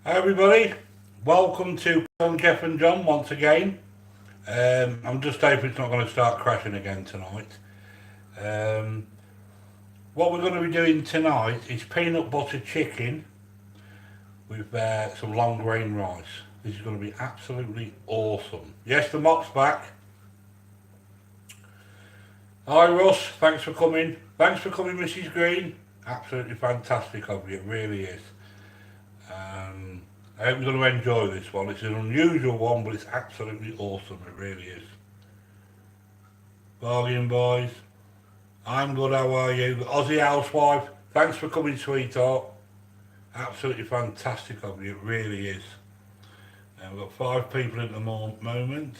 Hi everybody, welcome to Jeff and John once again. I'm just hoping it's not going to start crashing again tonight. Um, what we're going to be doing tonight is peanut butter chicken with some long grain rice. This is going to be absolutely awesome. Yes, the mop's back. Hi Russ, thanks for coming. Thanks for coming, Mrs. Green. Absolutely fantastic of you, it really is. Um, I hope you're going to enjoy this one. It's an unusual one, but it's absolutely awesome. It really is. Bargain boys. I'm good, how are you? Aussie housewife, thanks for coming, sweetheart. Absolutely fantastic of you, it really is. We've got 5 people at the moment.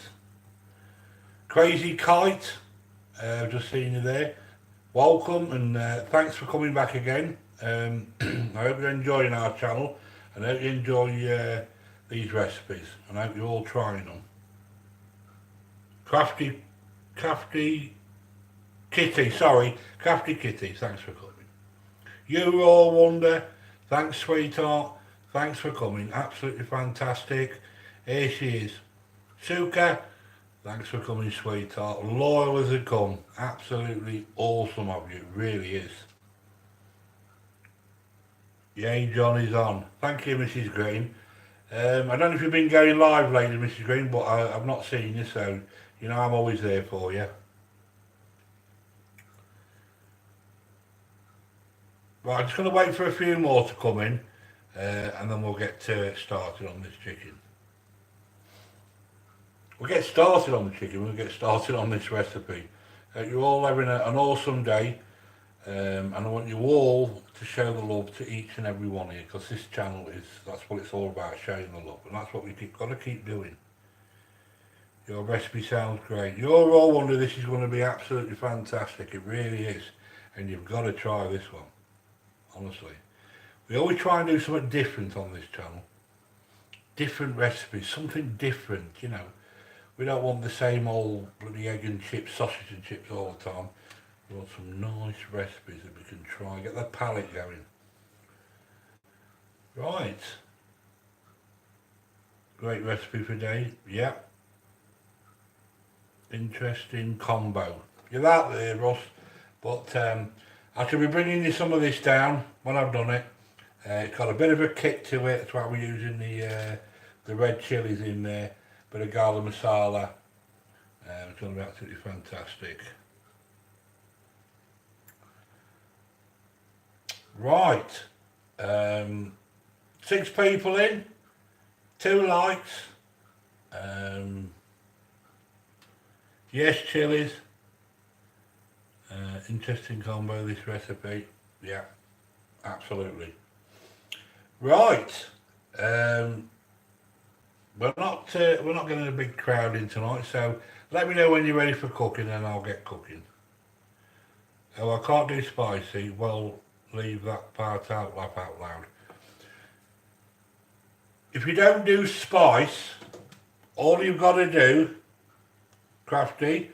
Crazy Kite, just seeing you there. Welcome and thanks for coming back again. I hope you're enjoying our channel and I hope you enjoy these recipes and I hope you're all trying them. Crafty Kitty, thanks for coming. You all wonder, thanks sweetheart, thanks for coming, absolutely fantastic. Here she is. Suka, thanks for coming sweetheart, loyal as it come, absolutely awesome of you, it really is. Yay, Johnny's on. Thank you, Mrs. Green. I don't know if you've been going live lately, Mrs. Green, but I've not seen you, so you know I'm always there for you. Right, I'm just going to wait for a few more to come in, and then we'll get started on this chicken. We'll get started on the chicken, we'll get started on this recipe. You're all having an awesome day, and I want you all to show the love to each and every one of you, because this channel that's what it's all about, showing the love, and that's what we've got to keep doing. Your recipe sounds great. You're all wondering this is going to be absolutely fantastic, it really is, and you've got to try this one, honestly. We always try and do something different on this channel. Different recipes, something different, you know. We don't want the same old bloody egg and chips, sausage and chips all the time. We want some nice recipes that we can try, get the palate going. Right. Great recipe for today, yeah. Interesting combo. You're that there, Ross. But I shall be bringing you some of this down when I've done it. It's got a bit of a kick to it. That's why we're using the red chilies in there. Bit of garam masala. It's going to be absolutely fantastic. Right. 6 people in. 2 likes. Yes, chilies. Interesting combo, this recipe. Yeah, absolutely. Right. We're not getting a big crowd in tonight, so let me know when you're ready for cooking and I'll get cooking. Oh, I can't do spicy. Well, leave that part out, laugh out loud. If you don't do spice, all you've got to do, Crafty,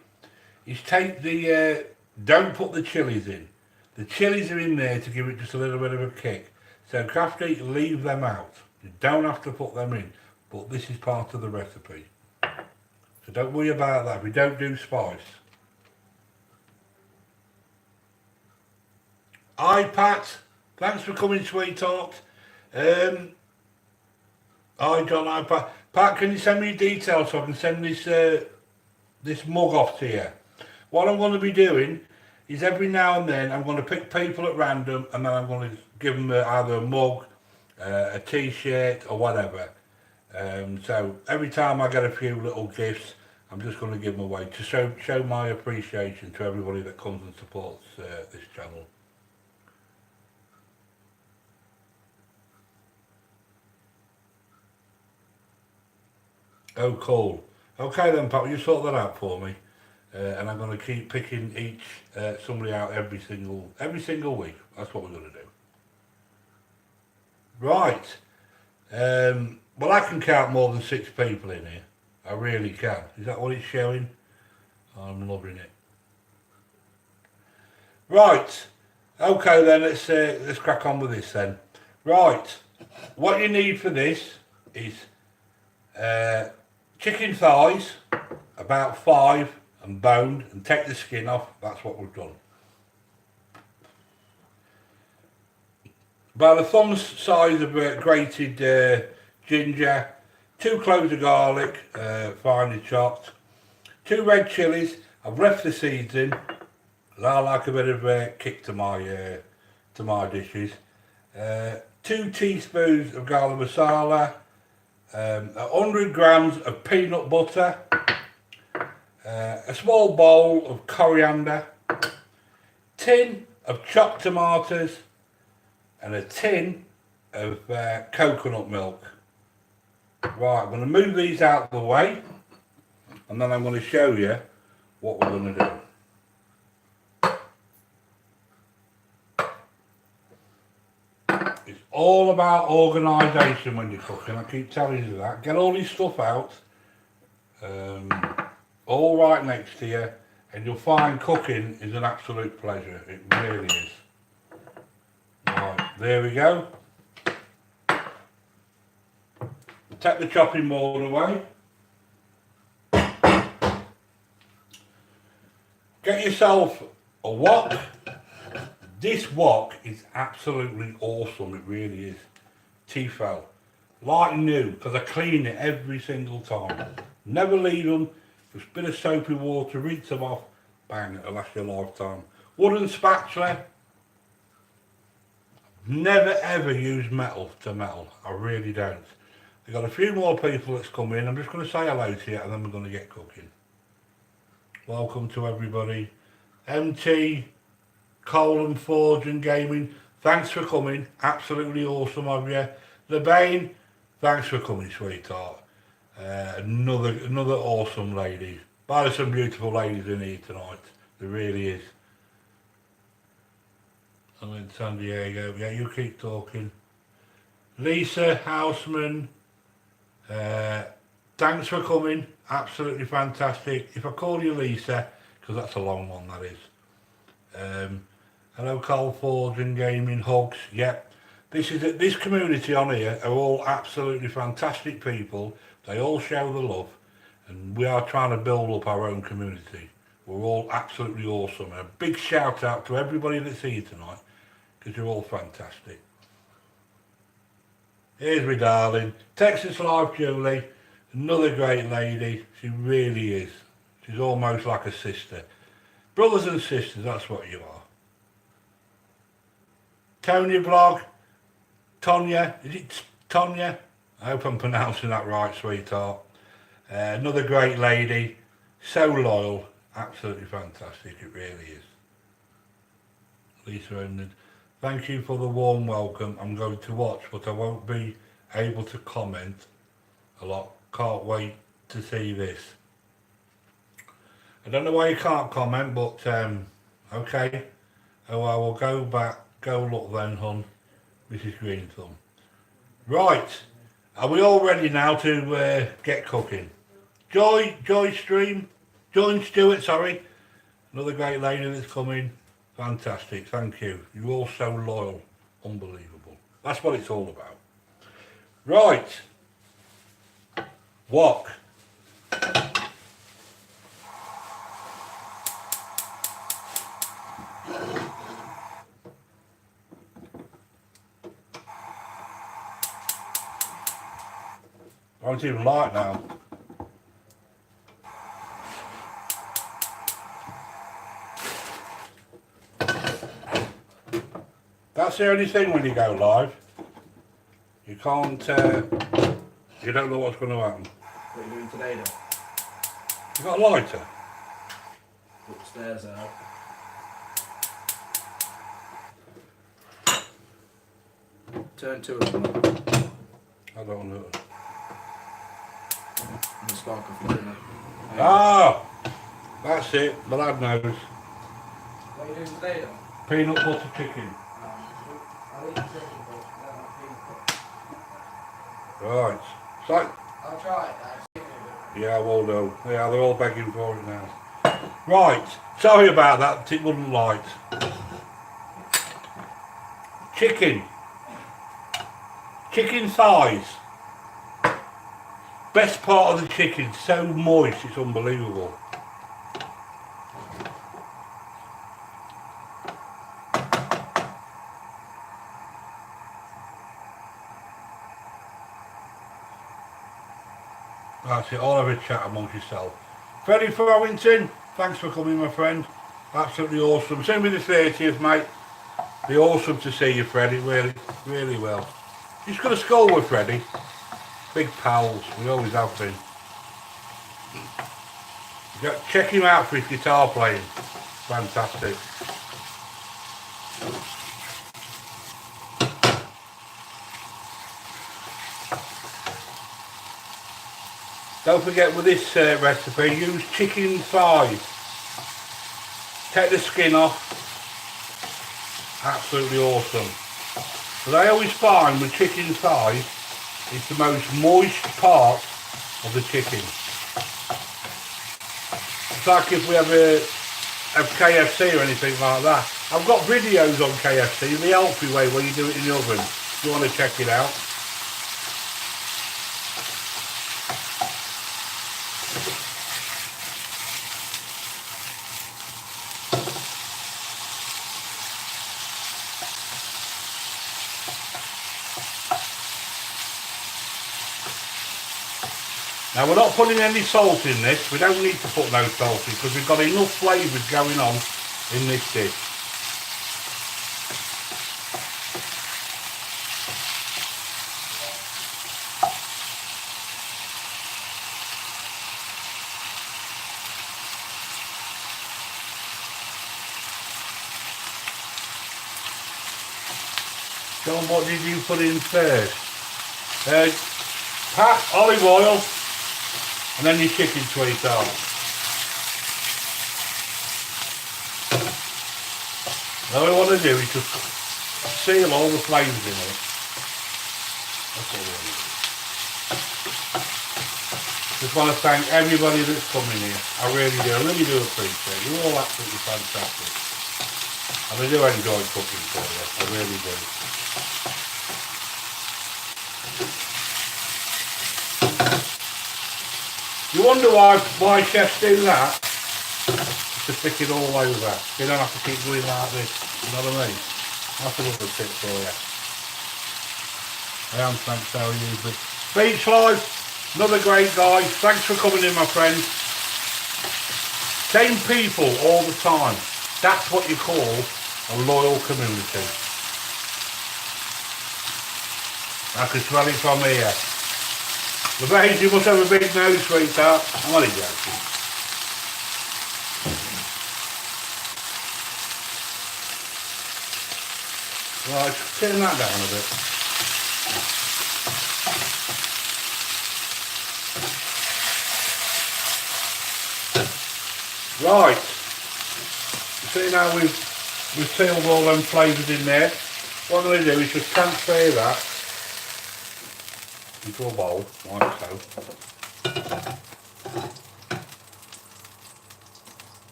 is take the, don't put the chilies in. The chilies are in there to give it just a little bit of a kick. So Crafty, leave them out. You don't have to put them in, but this is part of the recipe. So don't worry about that, we don't do spice. Hi Pat, thanks for coming sweetheart. Hi John, hi Pat. Pat, can you send me details so I can send this mug off to you? What I'm going to be doing is every now and then I'm going to pick people at random and then I'm going to give them either a mug, a t-shirt or whatever. So every time I get a few little gifts, I'm just going to give them away to show my appreciation to everybody that comes and supports this channel. Oh, cool. Okay then, Pat, you sort that out for me, and I'm going to keep picking somebody out every single week. That's what we're going to do. Right. Well, I can count more than 6 people in here. I really can. Is that what it's showing? I'm loving it. Right. Okay then, let's crack on with this then. Right. what you need for this is chicken thighs, about 5 and boned, and take the skin off. That's what we've done. About a thumb's size of grated ginger, 2 cloves of garlic, finely chopped, 2 red chillies. I've left the seeds in, because I like a bit of kick to my dishes. 2 teaspoons of garam masala, 100 grams of peanut butter, a small bowl of coriander, tin of chopped tomatoes, and a tin of coconut milk. Right, I'm going to move these out of the way, and then I'm going to show you what we're going to do. It's all about organisation when you're cooking. I keep telling you that. Get all your stuff out, all right next to you, and you'll find cooking is an absolute pleasure. It really is. Right, there we go. Take the chopping board away. Get yourself a wok. This wok is absolutely awesome, it really is. Tefal. Like new, because I clean it every single time. Never leave them, just a bit of soapy water, rinse them off, bang, it'll last you a lifetime. Wooden spatula. Never ever use metal to metal, I really don't. We've got a few more people that's come in, I'm just going to say hello to you and then we're going to get cooking. Welcome to everybody. MT, Colin, Forge and Gaming, thanks for coming, absolutely awesome of you. LeBain, thanks for coming, sweetheart. Another awesome lady. There's some beautiful ladies in here tonight, there really is. I'm in San Diego, yeah, you keep talking. Lisa Houseman, thanks for coming, absolutely fantastic. If I call you Lisa, because that's a long one, that is. Hello, Carl Forge and Gaming, hugs, yep. This community on here are all absolutely fantastic people. They all show the love, and we are trying to build up our own community. We're all absolutely awesome. And a big shout out to everybody that's here tonight, because you're all fantastic. Here's my darling, Texas Life Julie, another great lady. She really is. She's almost like a sister. Brothers and sisters, that's what you are. Tony Blog, Tonya, is it Tonya? I hope I'm pronouncing that right, sweetheart. Another great lady, so loyal, absolutely fantastic, it really is. Lisa Ended, thank you for the warm welcome. I'm going to watch, but I won't be able to comment a lot. Can't wait to see this. I don't know why you can't comment, but okay. Oh, I will go look then, hun, Mrs. Green Thumb. Right, are we all ready now to get cooking? Joy Stewart, sorry. Another great lady that's coming. Fantastic, thank you. You're all so loyal, unbelievable. That's what it's all about. Right, wok. I don't even like now. That's the only thing when you go live. You can't, you don't know what's going to happen. What are you doing today then? You got a lighter? Upstairs out. Turn 2 of them on. I don't know. And spark off for dinner. Ah! That's it, the lad knows. What are you doing today then? Peanut butter chicken. I'll eat chicken, but I don't like peanut butter. Right. So, I'll try it now. yeah, well done. Yeah, they're all begging for it now. Right. Sorry about that, it wasn't light. Chicken thighs. Best part of the chicken, so moist, it's unbelievable. That's it, I'll have a chat amongst yourself. Freddie Farrington, thanks for coming, my friend. Absolutely awesome. Same with the 30th, mate. Be awesome to see you, Freddie, really, really well. Just got a skull with Freddie. Big pals, we always have been. Check him out for his guitar playing. Fantastic. Don't forget with this recipe, use chicken thighs. Take the skin off. Absolutely awesome. But I always find with chicken thighs, it's the most moist part of the chicken. It's like if we have a KFC or anything like that. I've got videos on KFC, the healthy way where you do it in the oven. If you want to check it out. Now we're not putting any salt in this, we don't need to put no salt in because we've got enough flavours going on in this dish. John, what did you put in first? Pat, olive oil, and then your chicken sweetheart. All we want to do is just seal all the flavours in it. That's all we want to do. Just want to thank everybody that's coming here. I really do appreciate it. You're all absolutely fantastic. And I do enjoy cooking for you, I really do. You wonder why chefs do that? To stick it all over. You don't have to keep doing like this. You know what I mean? That's a little tip for you. I am thanks how you use it. Beach Life, another great guy. Thanks for coming in, my friend. Same people all the time. That's what you call a loyal community. I can smell it from here. Louise, you must have a big nose, sweetheart. I'm only joking. Right, turn that down a bit. Right. See now we've sealed all them flavours in there. What I'm going to do is just transfer that into a bowl, like so.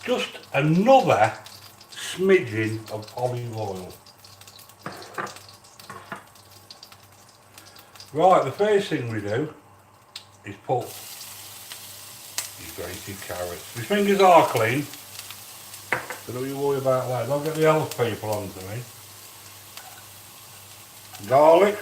Just another smidgen of olive oil. Right, the first thing we do is put these grated carrots. My fingers are clean, so don't you worry about that. Don't get the health people onto me. Garlic.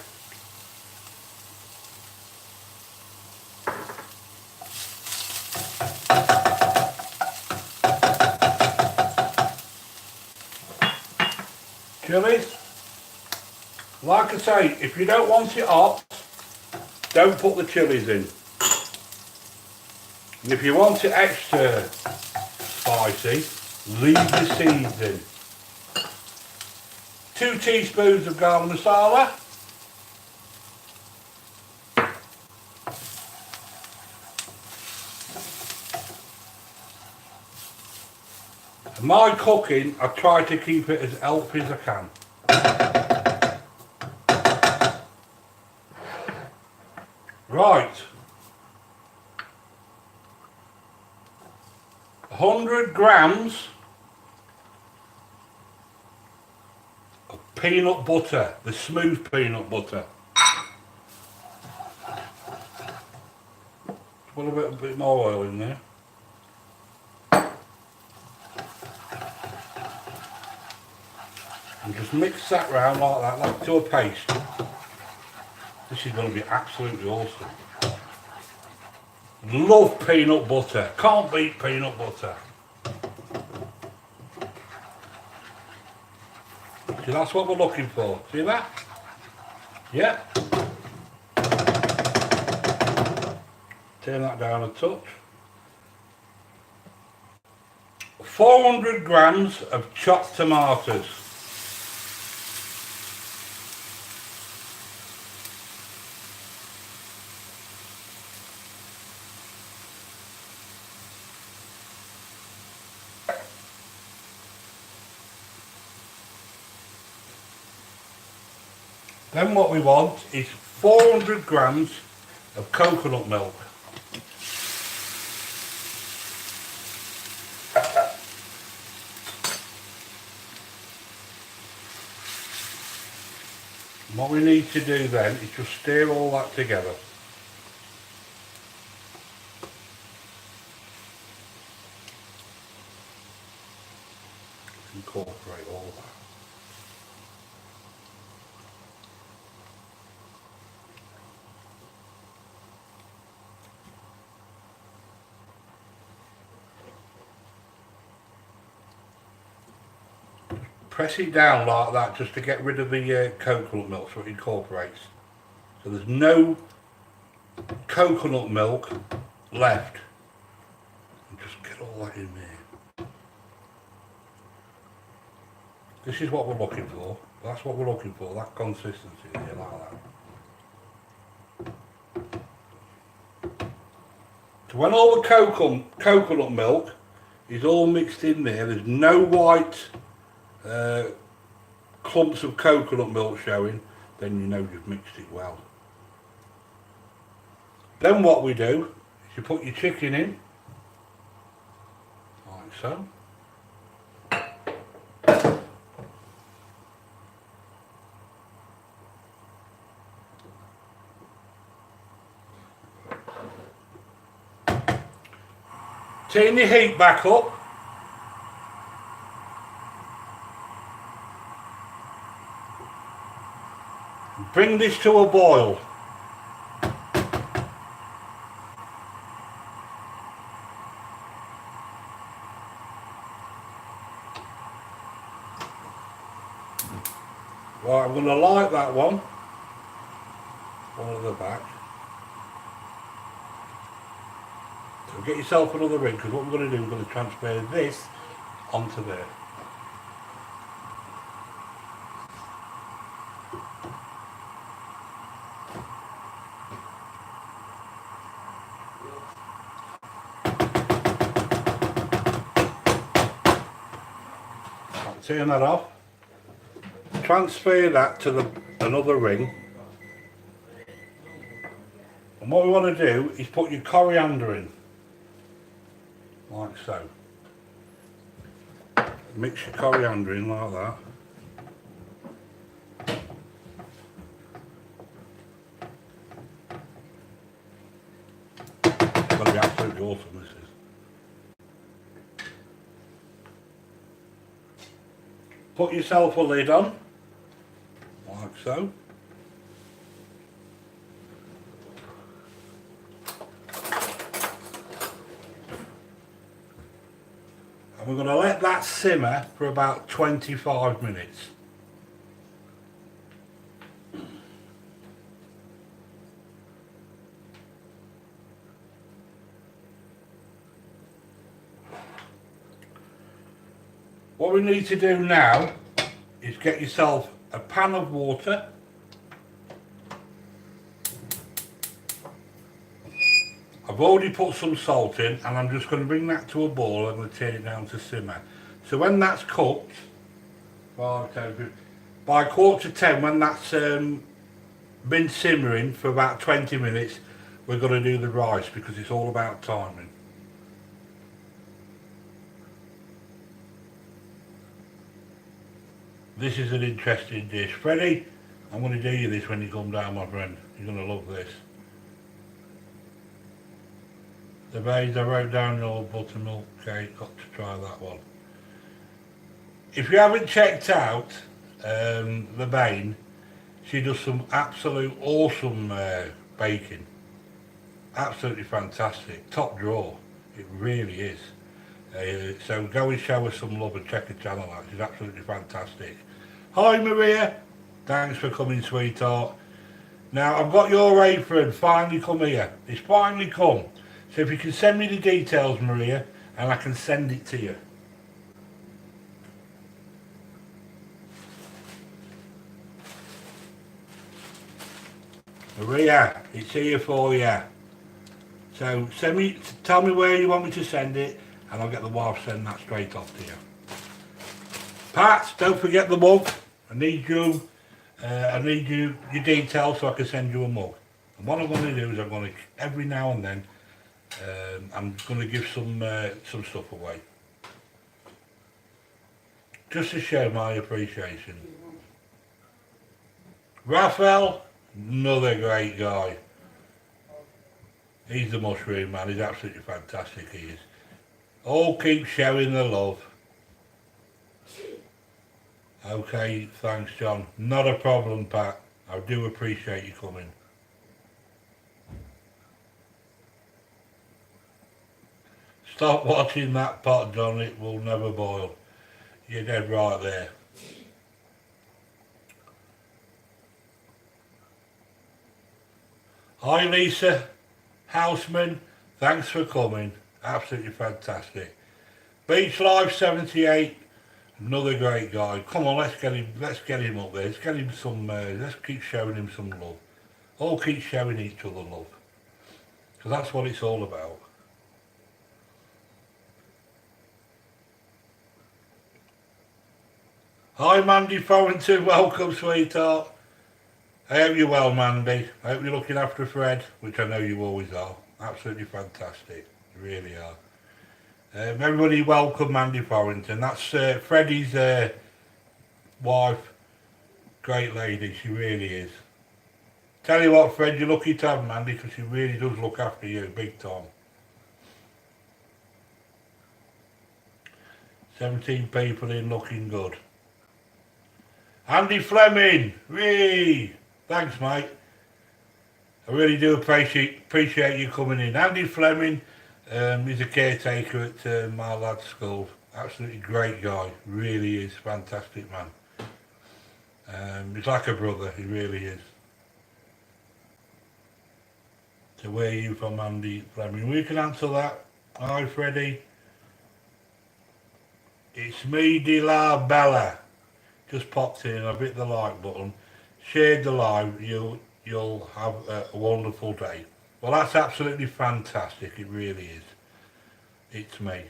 Chilies. Like I say, if you don't want it hot, don't put the chilies in. And if you want it extra spicy, leave the seeds in. 2 teaspoons of garam masala. And my cooking, I try to keep it as healthy as I can. Right. 100 grams peanut butter, the smooth peanut butter. Put a bit more oil in there. And just mix that round like that, like to a paste. This is going to be absolutely awesome. Love peanut butter. Can't beat peanut butter. See, that's what we're looking for. See that? Yeah. Turn that down a touch. 400 grams of chopped tomatoes. Then what we want is 400 grams of coconut milk. And what we need to do then is just stir all that together. Incorporate all that. Press it down like that just to get rid of the coconut milk so it incorporates. So there's no coconut milk left. And just get all that in there. This is what we're looking for. That's what we're looking for, that consistency here, like that. So when all the coconut milk is all mixed in there's no white clumps of coconut milk showing, then you know you've mixed it well. Then what we do is you put your chicken in, like so. Turn your heat back up. Bring this to a boil. Right, I'm going to light that one at the back. So get yourself another ring, because what we're going to do, we're going to transfer this onto there. Turn that off. Transfer that to another ring. And what we want to do is put your coriander in. Like so. Mix your coriander in like that. It's going to be absolutely awesome, this is. Put yourself a lid on, like so. And we're going to let that simmer for about 25 minutes. What we need to do now is get yourself a pan of water. I've already put some salt in, and I'm just going to bring that to a boil. I'm going to turn it down to simmer. So when that's cooked, by 9:45, when that's been simmering for about 20 minutes, we're going to do the rice, because it's all about timing. This is an interesting dish. Freddie, I'm going to do you this when you come down, my friend. You're going to love this. The beige, I wrote down your buttermilk cake. Got to try that one. If you haven't checked out the Bain, she does some absolute awesome baking. Absolutely fantastic. Top drawer. It really is. So go and show her some love and check her channel out. She's absolutely fantastic. Hi Maria. Thanks for coming, sweetheart. Now I've got your apron finally come here. It's finally come. So if you can send me the details, Maria, and I can send it to you. Maria, it's here for you. So tell me where you want me to send it, and I'll get the wife to send that straight off to you. Pat, don't forget the mug. I need your details so I can send you a mug. And what I'm going to do is I'm going to every now and then I'm going to give some stuff away, just to show my appreciation. Raphael, another great guy. He's the mushroom man. He's absolutely fantastic. He is. All keep showing the love. Okay, thanks, John. Not a problem, Pat. I do appreciate you coming. Stop watching that pot, John. It will never boil. You're dead right there. Hi, Lisa. Houseman. Thanks for coming. Absolutely fantastic. Beach Life 78. Another great guy. Come on, let's get him up there. Let's get him some. Let's keep showing him some love. All keep showing each other love, because that's what it's all about. Hi, Mandy Farrington. Welcome, sweetheart. I hope you're well, Mandy. I hope you're looking after Fred, which I know you always are. Absolutely fantastic. You really are. Everybody welcome Mandy Farrington. That's Freddie's wife. Great lady, she really is. Tell you what, Fred, you're lucky to have Mandy, because she really does look after you, big time. 17 people in, looking good. Andy Fleming, whee! Thanks, mate. I really do appreciate you coming in. Andy Fleming. He's a caretaker at my lad's school. Absolutely great guy, really is. Fantastic man. He's like a brother, he really is. So where are you from, Andy Fleming? We can answer that. Hi Freddie. It's me, De La Bella. Just popped in, I've hit the like button. Shared the live, you'll have a wonderful day. Well, that's absolutely fantastic. It really is. It's me.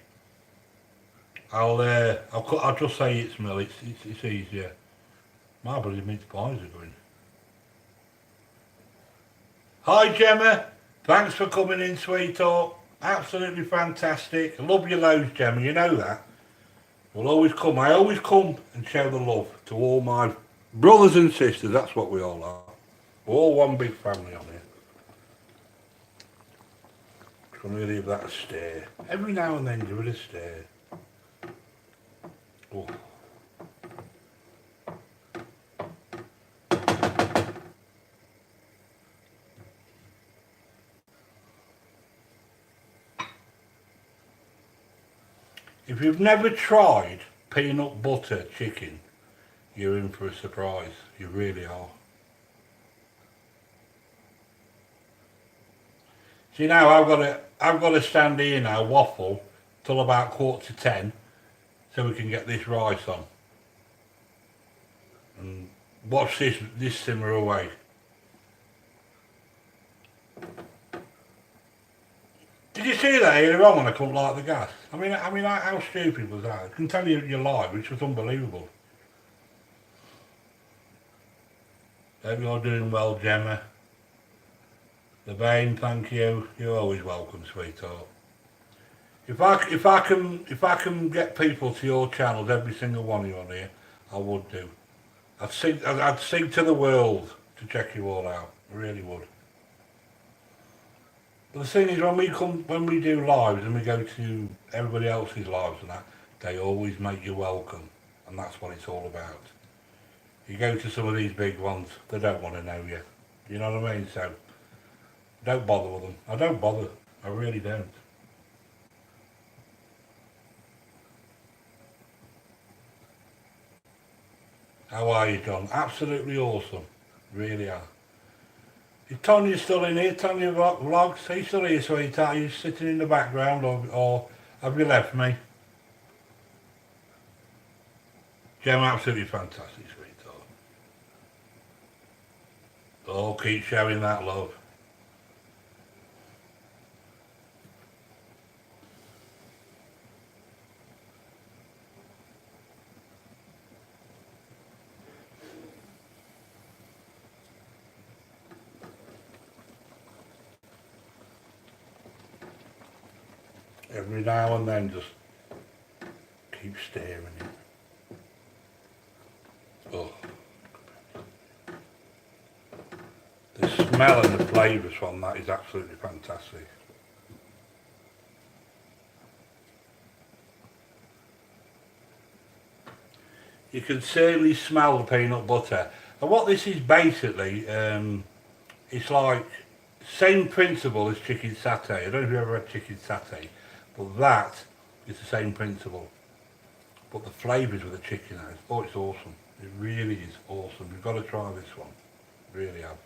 I'll just say it's me. It's easier. My bloody mince pies are going. Hi Gemma. Thanks for coming in, sweetheart. Absolutely fantastic. I love your loads, Gemma. You know that. We'll always come. I always come and show the love to all my brothers and sisters. That's what we all are. We're all one big family on here. I'm going to give that a stare. Every now and then give it a stare. Oh. If you've never tried peanut butter chicken, you're in for a surprise. You really are. See now, I've got to stand here now, waffle, till about 10:15, so we can get this rice on. And watch this simmer away. Did you see that earlier on when I couldn't light the gas? I mean, how stupid was that? I can tell you you're live, which was unbelievable. Hope you're doing well, Gemma. The Bain, thank you. You're always welcome, sweetheart. If I can get people to your channels, every single one of you on here, I would do. I'd sing to the world to check you all out. I really would. But the thing is, when we do lives and we go to everybody else's lives and that, they always make you welcome, and that's what it's all about. You go to some of these big ones, they don't want to know you. You know what I mean? So don't bother with them. I don't bother. I really don't. How are you, John? Absolutely awesome. Really are. Is Tonya still in here? Tonya Vlogs? Are you still here, sweetheart? Are you sitting in the background or have you left me? Gem, absolutely fantastic, sweetheart. Oh, keep showing that love. Every now and then just keep staring it. Oh. The smell and the flavours from that is absolutely fantastic. You can certainly smell the peanut butter. And what this is basically, it's like same principle as chicken satay. I don't know if you've ever had chicken satay, but that is the same principle. But the flavours with the chicken, oh, it's awesome. It really is awesome. You've got to try this one. Really have.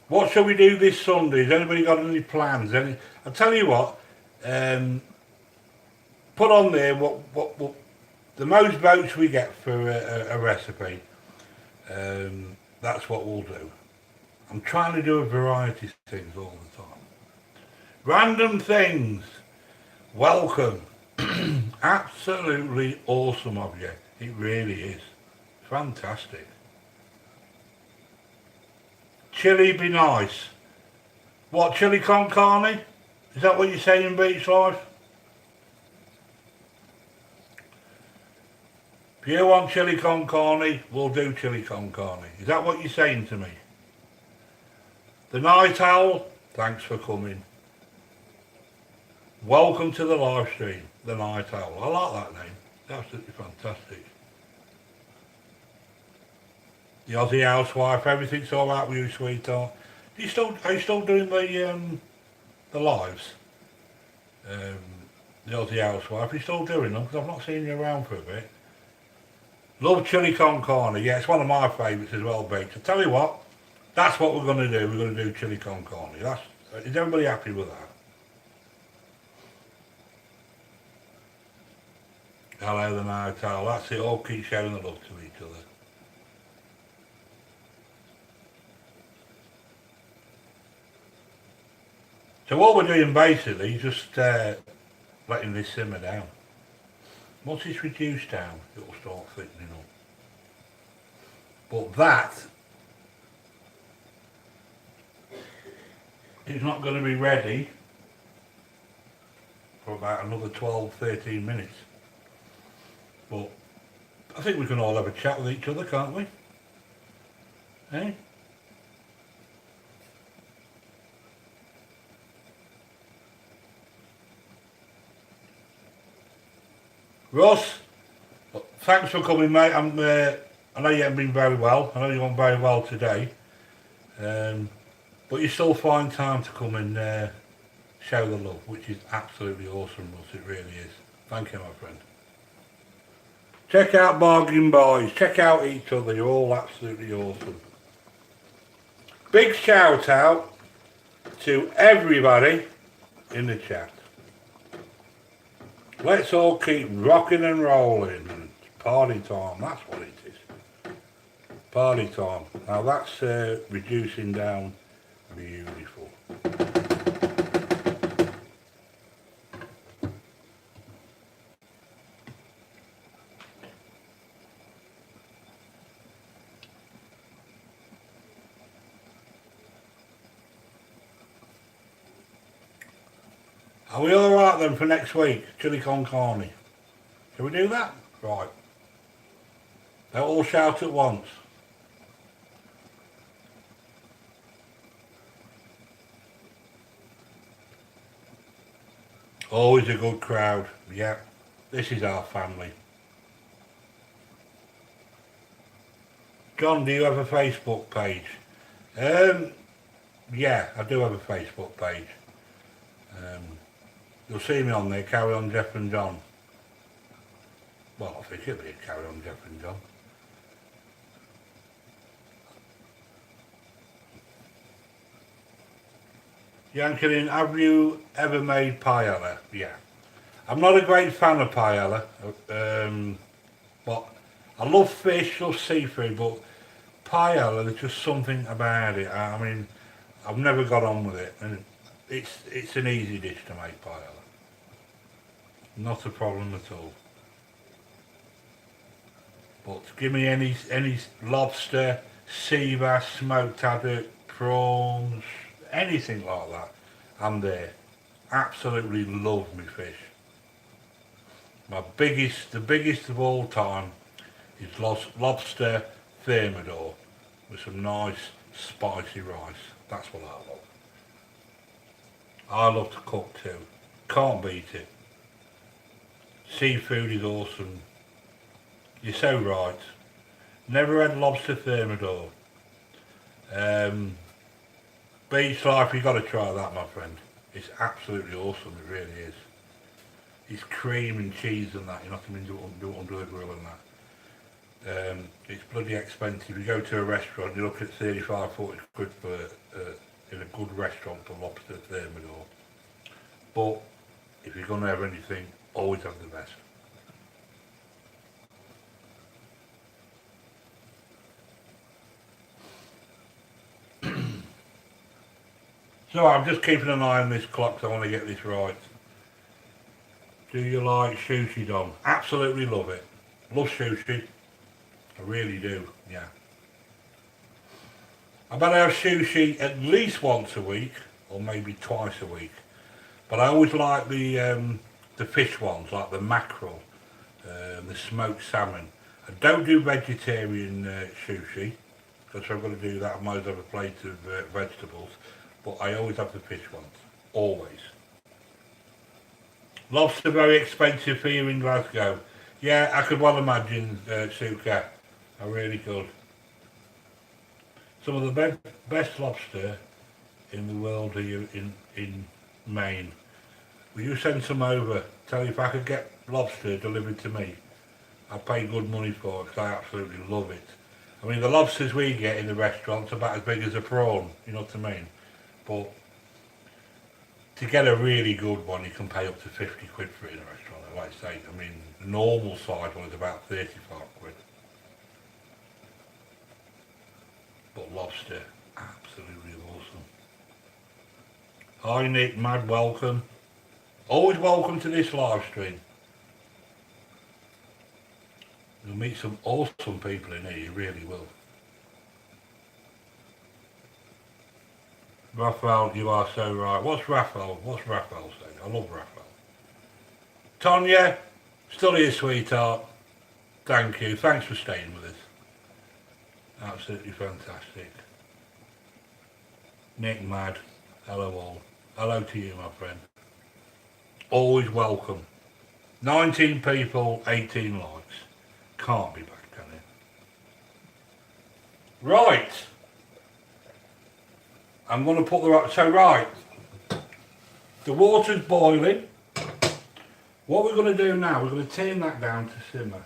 What shall we do this Sunday? Has anybody got any plans? I'll tell you what. Put on there what the most votes we get for a recipe. That's what we'll do. I'm trying to do a variety of things all the time. Random things. Welcome. Absolutely awesome of you. It really is. Fantastic. Chili be nice. What, chili con carne? Is that what you're saying, Beach Life? If you want chili con carne, we'll do chili con carne. Is that what you're saying to me? The Night Owl, thanks for coming. Welcome to the live stream, The Night Owl. I like that name. Absolutely fantastic. The Aussie Housewife, everything's all right with you, sweetheart. Are you still doing the lives? The Aussie Housewife, are you still doing them? Because I've not seen you around for a bit. Love chili con carne. Yeah, it's one of my favourites as well, Beach. I tell you what, that's what we're going to do. We're going to do chili con carne. Is everybody happy with that? Hello, the Night Owl. That's it. All keep showing the love to each other. So what we're doing basically is just letting this simmer down. Once it's reduced down, it will start thickening up. But that is not going to be ready for about another 12-13 minutes. But I think we can all have a chat with each other, can't we? Eh? Ross, thanks for coming, mate. I know you haven't been very well. I know you're on very well today. But you still find time to come and show the love, which is absolutely awesome, Ross. It really is. Thank you, my friend. Check out Bargain Boys. Check out each other. You're all absolutely awesome. Big shout out to everybody in the chat. Let's all keep rocking and rolling. It's party time, that's what it is. Party time. Now that's reducing down beautiful. Are we alright then for next week? Chili con carne. Shall we do that? Right. They'll all shout at once. Always a good crowd. Yeah. This is our family. John, do you have a Facebook page? Yeah, I do have a Facebook page. You'll see me on there, Carry On Jeff and John. Well, I think it'll be Carry On Jeff and John. Yankelin, have you ever made paella? Yeah. I'm not a great fan of paella, but I love fish, love seafood, but paella, there's just something about it. I mean, I've never got on with it, and it's an easy dish to make, paella. Not a problem at all. But give me any lobster, sea bass, smoked haddock, prawns, anything like that, I'm there. Absolutely love me fish. The biggest of all time is lobster thermidor with some nice spicy rice. That's what I love. I love to cook too. Can't beat it. Seafood is awesome. You're so right. Never had lobster thermidor. Beach life, you've got to try that, my friend. It's absolutely awesome, it really is. It's cream and cheese and that, you're not going to do it under the grill and that. It's bloody expensive. You go to a restaurant, you look at 35, 40 quid for in a good restaurant for lobster thermidor. But if you're going to have anything, always have the best. So I'm just keeping an eye on this clock, so I want to get this right. Do you like sushi, Don? Absolutely love it. Love sushi. I really do, yeah. I better have sushi at least once a week, or maybe twice a week. But I always like the fish ones, like the mackerel, the smoked salmon. I don't do vegetarian sushi, because if I'm going to do that I might as well have a plate of vegetables. But I always have the fish ones, always. Lobster very expensive here in Glasgow. Yeah, I could well imagine, Suka. I really could. Some of the best lobster in the world here in Maine. Will you send some over? Tell you if I could get lobster delivered to me. I'd pay good money for it because I absolutely love it. I mean, the lobsters we get in the restaurants are about as big as a prawn, you know what I mean? But to get a really good one, you can pay up to 50 quid for it in a restaurant. Like I say, I mean, the normal size one is about 35 quid. But lobster, absolutely awesome. Hi Nick, mad welcome. Always welcome to this live stream. You'll meet some awesome people in here, you really will. Raphael, you are so right. What's Raphael saying? I love Raphael. Tonya, still here, sweetheart. Thank you. Thanks for staying with us. Absolutely fantastic. Nick Mad, hello all. Hello to you, my friend. Always welcome. 19 people, 18 likes. Can't be bad, can it? Right. I'm going to put right. The water's boiling. What we're going to do now, we're going to turn that down to simmer.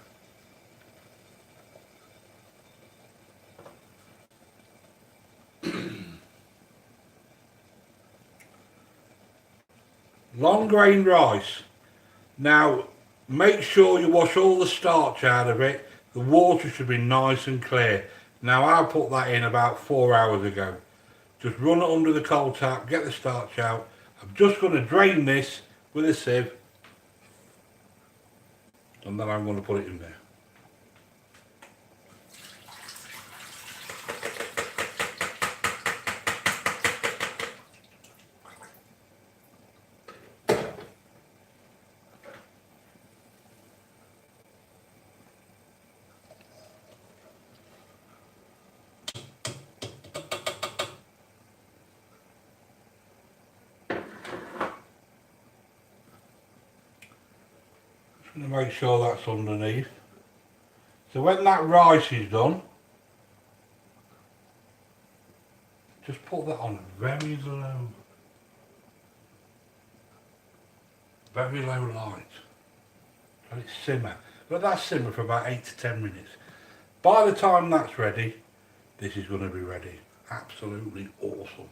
Long grain rice. Now, make sure you wash all the starch out of it. The water should be nice and clear. Now, I put that in about 4 hours ago. Just run it under the cold tap, get the starch out. I'm just going to drain this with a sieve. And then I'm going to put it in there. Just going to make sure that's underneath. So when that rice is done, just put that on very low light. Let it simmer. Let that simmer for about 8 to 10 minutes. By the time that's ready, this is going to be ready. Absolutely awesome.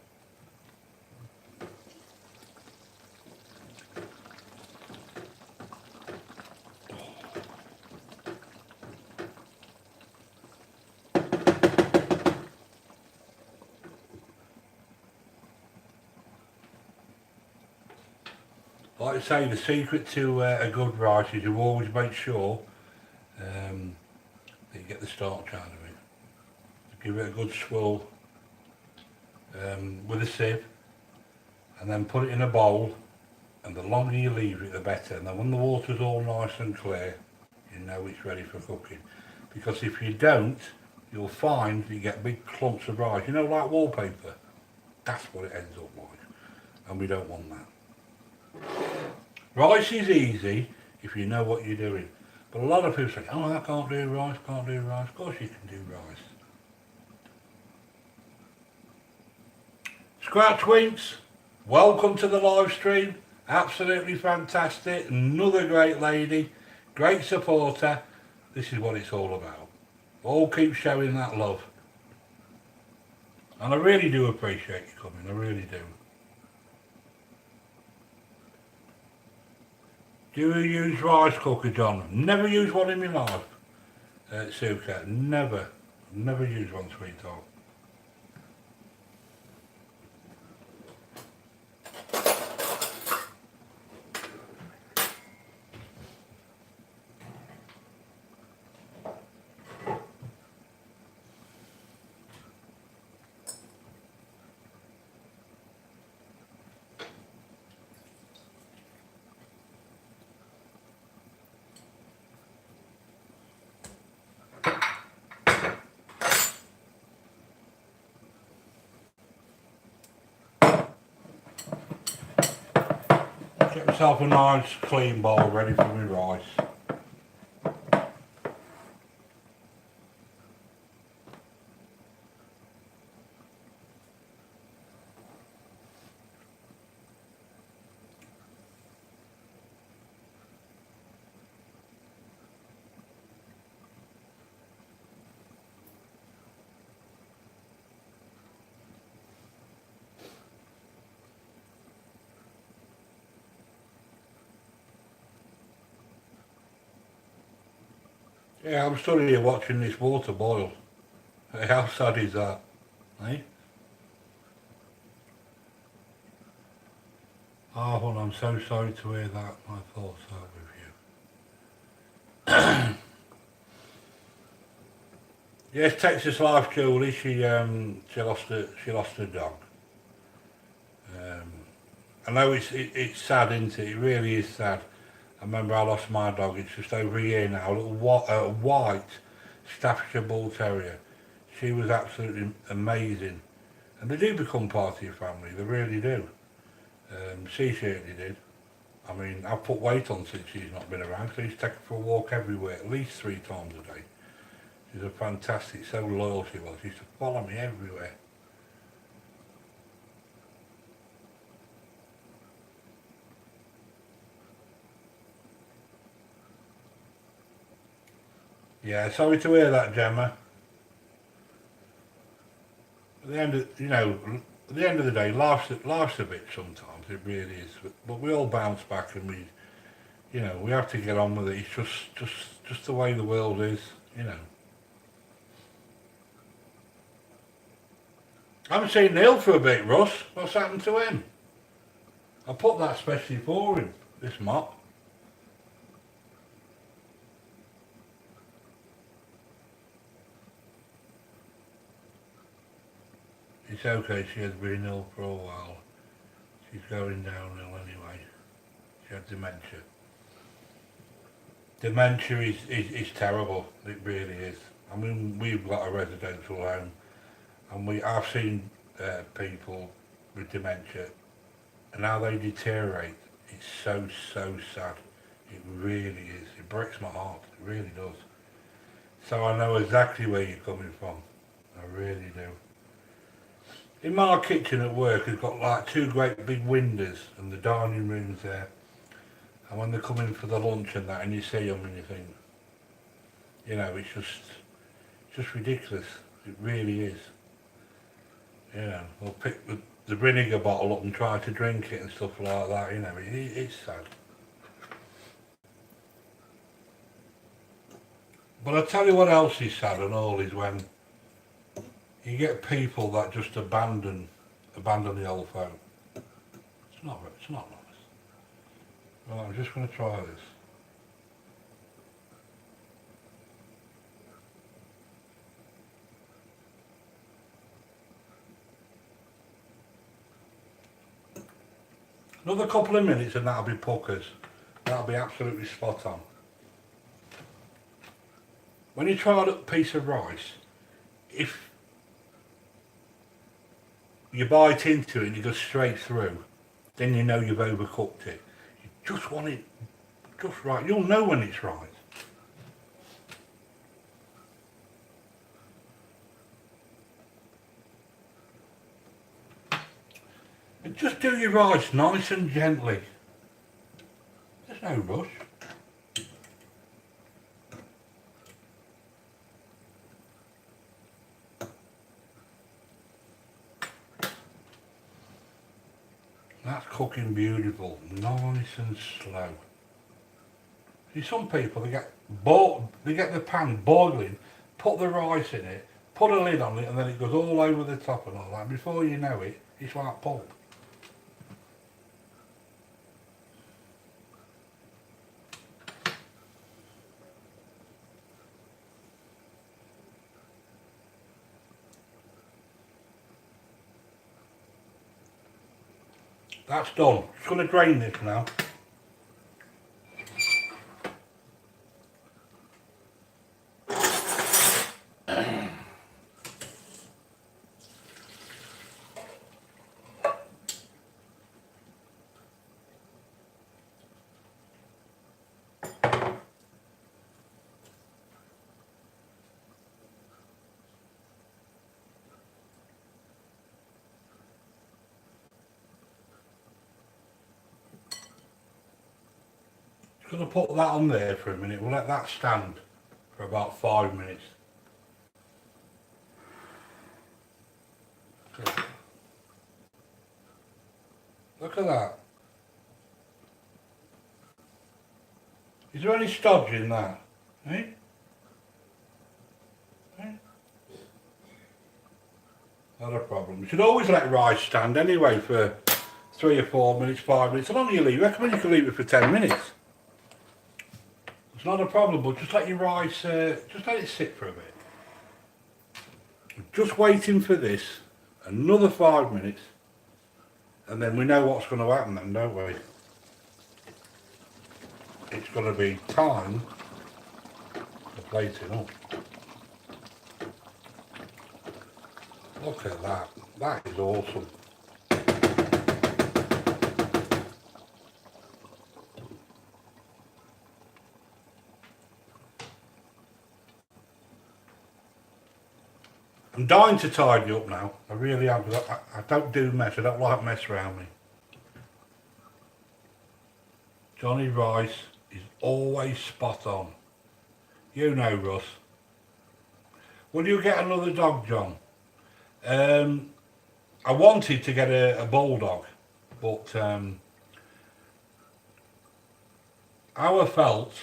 Like I say, the secret to a good rice is you always make sure that you get the starch out of it. Give it a good swirl with a sieve, and then put it in a bowl, and the longer you leave it the better. And then when the water's all nice and clear, you know it's ready for cooking. Because if you don't, you'll find you get big clumps of rice, you know, like wallpaper. That's what it ends up like, and we don't want that. Rice is easy if you know what you're doing, but a lot of people say, oh, I can't do rice, can't do rice. Of course you can do rice. Scratch Winks, welcome to the live stream. Absolutely fantastic. Another great lady, great supporter. This is what it's all about. All keep showing that love. And I really do appreciate you coming, I really do. Do you use rice cooker, John? Never used one in my life. Suka, never used one, sweetheart. Get myself a nice clean bowl ready for my rice. Yeah, I'm stood here watching this water boil. How sad is that, eh? Oh, well, I'm so sorry to hear that. My thoughts are with you. Yes, Texas Life, Julie. She lost her dog. I know it's sad, isn't it? It really is sad. I remember I lost my dog. It's just over a year now. A little white Staffordshire Bull Terrier. She was absolutely amazing, and they do become part of your family. They really do. She certainly did. I mean, I've put weight on since she's not been around. So I used to take her for a walk everywhere, at least 3 times a day. She's a fantastic, so loyal she was. She used to follow me everywhere. Yeah, sorry to hear that, Gemma. At the end of, at the end of the day, life's a bitch sometimes. It really is. But we all bounce back, and we have to get on with it. It's just the way the world is, I haven't seen Neil for a bit, Russ. What's happened to him? I put that especially for him, this mop. It's okay, she has been ill for a while. She's going downhill anyway. She had dementia. Dementia is terrible, it really is. I mean, we've got a residential home, and I've seen people with dementia, and how they deteriorate. It's so sad. It really is. It breaks my heart. It really does. So I know exactly where you're coming from. I really do. In my kitchen at work, it's got like 2 great big windows and the dining room's there. And when they come in for the lunch and that, and you see them and you think, you know, it's just ridiculous. It really is. You know, they'll pick the vinegar bottle up and try to drink it and stuff like that. You know, it's sad. But I tell you what else is sad and all is when you get people that just abandon the old folk. It's not nice. Right, I'm just going to try this. Another couple of minutes and that'll be puckers. That'll be absolutely spot on. When you try a piece of rice, if you bite into it and you go straight through, then you know you've overcooked it. You just want it just right. You'll know when it's right. And just do your rice nice and gently. There's no rush. That's cooking beautiful, nice and slow. See, some people, they get the pan boiling, put the rice in it, put a lid on it, and then it goes all over the top and all that. Before you know it, it's like pulp. That's done. Just going to drain this now. Going to put that on there for a minute. We'll let that stand for about 5 minutes. Look at that. Is there any stodge in that? Eh? Eh? Not a problem. You should always let rice stand anyway for 3 or 4 minutes, 5 minutes. How long do you leave? I recommend you can leave it for 10 minutes. It's not a problem, but just let your rice, just let it sit for a bit. Just waiting for this, another 5 minutes, and then we know what's going to happen then, don't we? It's going to be time for plating up. Look at that, that is awesome. I'm dying to tidy up now. I really am. I don't do mess. I don't like mess around me. Johnny Rice is always spot on. You know, Russ. Will you get another dog, John? I wanted to get a bulldog, but how I felt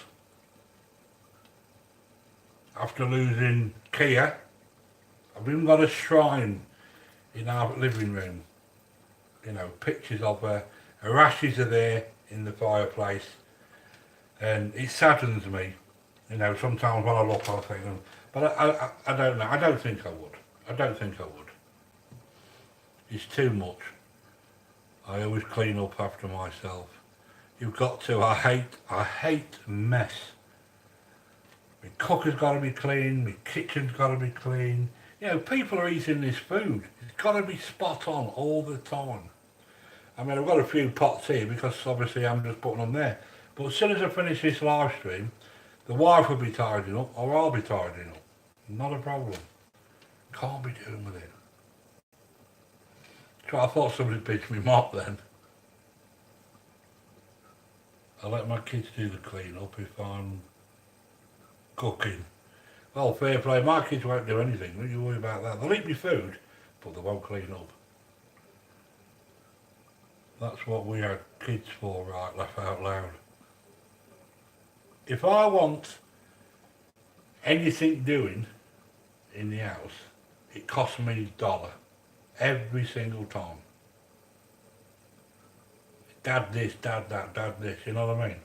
after losing Kia. I've even got a shrine in our living room. You know, pictures of her. Her ashes are there in the fireplace. And it saddens me. You know, sometimes when I look, I think, but I don't know. I don't think I would. I don't think I would. It's too much. I always clean up after myself. You've got to. I hate mess. My cooker's got to be clean. My kitchen's got to be clean. You know, people are eating this food. It's got to be spot on all the time. I mean, I've got a few pots here because obviously I'm just putting them there. But as soon as I finish this live stream, the wife will be tidying up, or I'll be tidying up. Not a problem. Can't be doing with it. So I thought somebody pitched me mop then. I let my kids do the clean up if I'm cooking. Well, fair play, my kids won't do anything, don't you worry about that. They'll eat me food, but they won't clean up. That's what we had kids for, right, laugh out loud. If I want anything doing in the house, it costs me $1 every single time. Dad this, dad that, dad this, you know what I mean?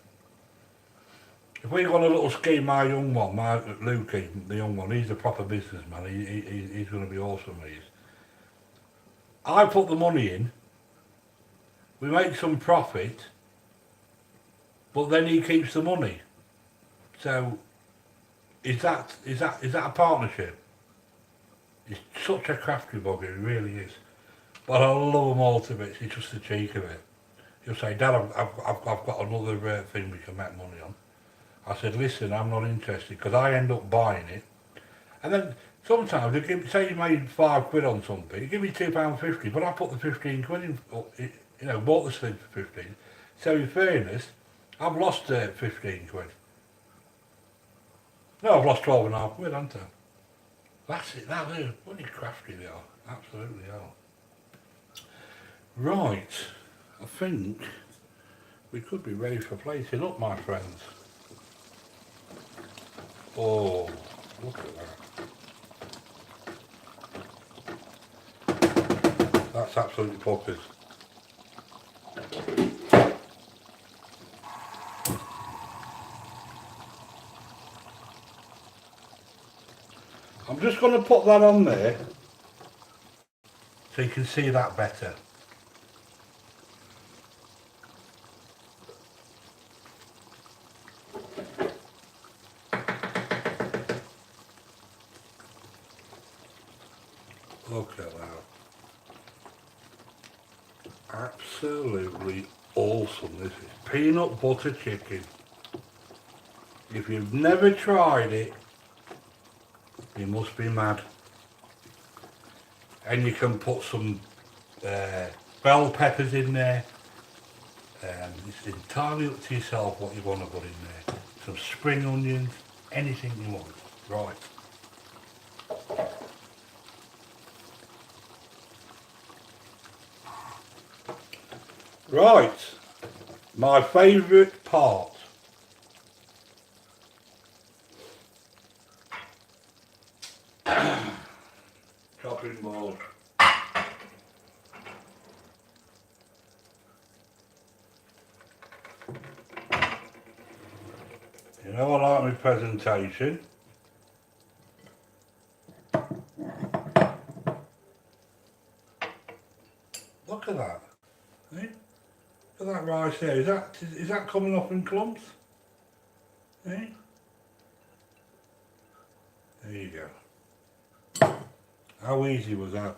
If we go on a little scheme, my young one, my Lukey, the young one, he's a proper businessman, he's going to be awesome, he is. I put the money in, we make some profit, but then he keeps the money. So, is that a partnership? He's such a crafty bugger, he really is. But I love him all to bits, it's just the cheek of it. He'll say, Dad, I've got another thing we can make money on. I said, listen, I'm not interested, because I end up buying it. And then sometimes, they give, say you made £5 on something, you give me £2.50, but I put the 15 quid in, you know, bought the slip for 15. So in fairness, I've lost 15 quid. No, I've lost 12.5 quid, haven't I? That's it, that is, bloody crafty they are, absolutely are. Right, I think we could be ready for plating up, my friends. Oh, look at that. That's absolutely poppers. I'm just going to put that on there so you can see that better. Look at that. Absolutely awesome, this is peanut butter chicken. If you've never tried it, you must be mad. And you can put some bell peppers in there. It's entirely up to yourself what you want to put in there. Some spring onions, anything you want. Right. Right, my favourite part. Chopping board. You know I like my presentation. Look at that. Eh? Look at that rice there. Is that coming off in clumps? Eh? There you go. How easy was that?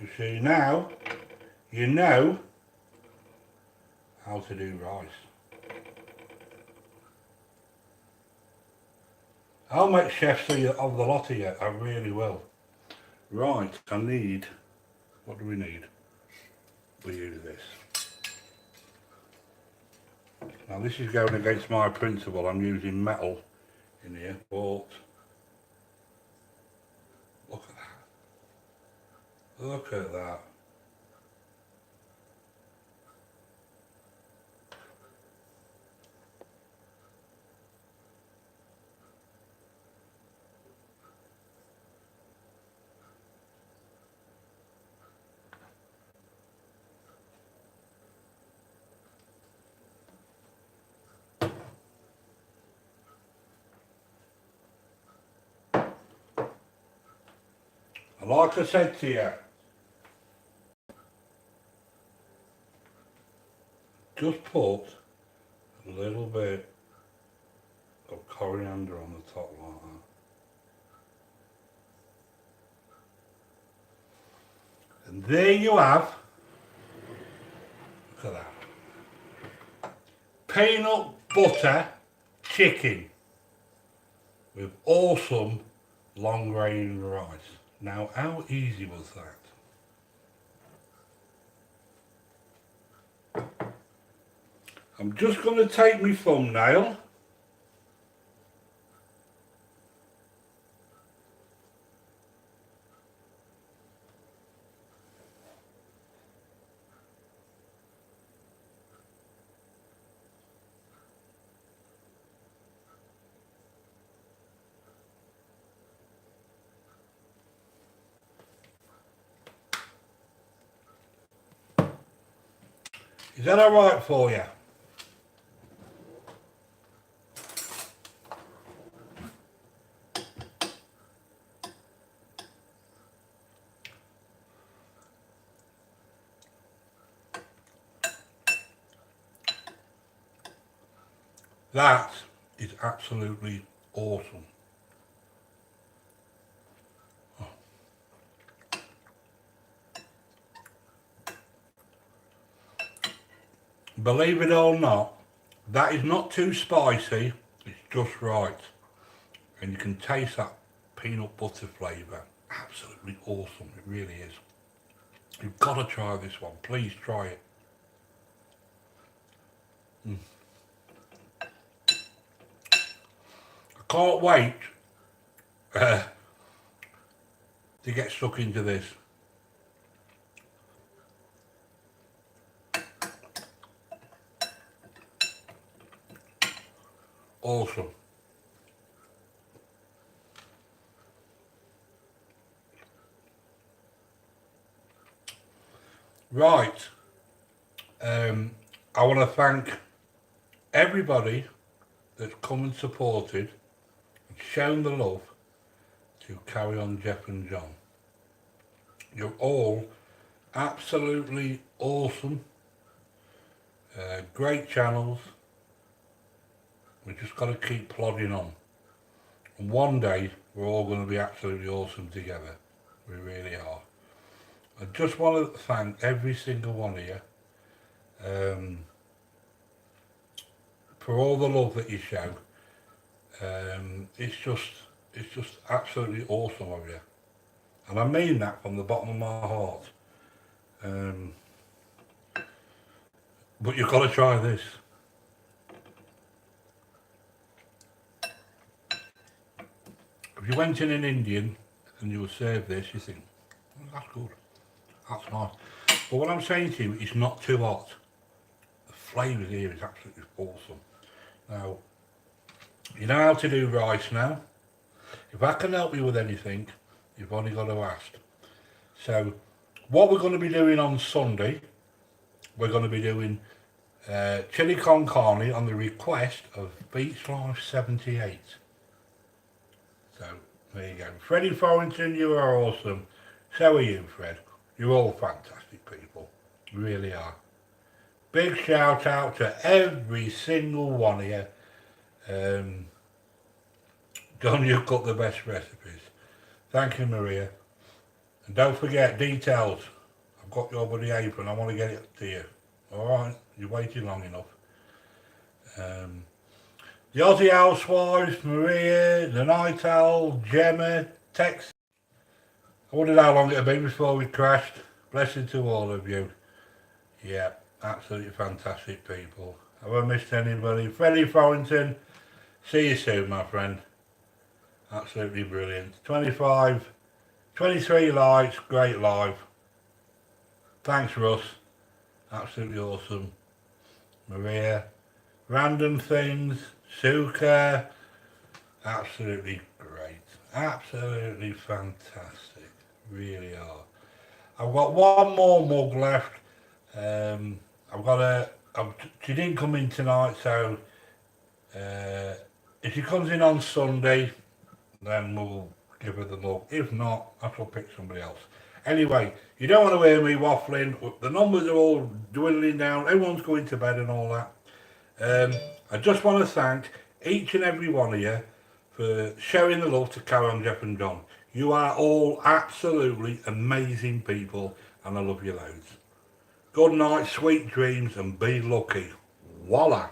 You see now, you know how to do rice. I'll make chefs of the lot of you, I really will. Right, I need, what do we need? We use this. Now this is going against my principle, I'm using metal in here, but look at that. Look at that. And like I said to you, just put a little bit of coriander on the top like that. And there you have Look at that. Peanut butter chicken with awesome long grain rice. Now, how easy was that? I'm just going to take my thumbnail. Is that alright for you? That is absolutely awesome. Oh. Believe it or not, that is not too spicy, it's just right. And you can taste that peanut butter flavour. Absolutely awesome, it really is. You've got to try this one, please try it. I can't wait to get stuck into this. Awesome. Right. I want to thank everybody that's come and supported and shown the love to Carry On Jeff and John. You're all absolutely awesome. Great channels. We just got to keep plodding on. And one day we're all going to be absolutely awesome together. We really are. I just want to thank every single one of you for all the love that you show. It's just absolutely awesome of you. And I mean that from the bottom of my heart. But you've got to try this. If you went in an Indian and you were served this, you think, oh, that's good, that's nice. But what I'm saying to you, it's not too hot. The flavour here is absolutely awesome. Now, you know how to do rice now. If I can help you with anything, you've only got to ask. So, what we're going to be doing on Sunday, we're going to be doing chili con carne on the request of Beach Life 78. So, there you go. Freddie Forrington, you are awesome. So are you, Fred. You're all fantastic people. You really are. Big shout out to every single one of you. Don, you've got the best recipes. Thank you, Maria. And don't forget, details. I've got your bloody apron. I want to get it to you. Alright? You're waiting long enough. The Aussie Housewives, Maria, the Night Owl, Gemma, Tex. I wondered how long it had been before we crashed. Blessing to all of you. Yeah, absolutely fantastic people. Have I missed anybody? Freddie Forrington, see you soon, my friend. Absolutely brilliant. 23 likes, great live. Thanks, Russ. Absolutely awesome. Maria, random things. Suka, absolutely great, absolutely fantastic, really are. I've got one more mug left. She didn't come in tonight, so if she comes in on Sunday, then we'll give her the mug. If not, I shall pick somebody else. Anyway, you don't want to hear me waffling. The numbers are all dwindling down. Everyone's going to bed and all that. I just want to thank each and every one of you for showing the love to Carry On Jeff and John. You are all absolutely amazing people and I love you loads. Good night, sweet dreams, and be lucky. Voila.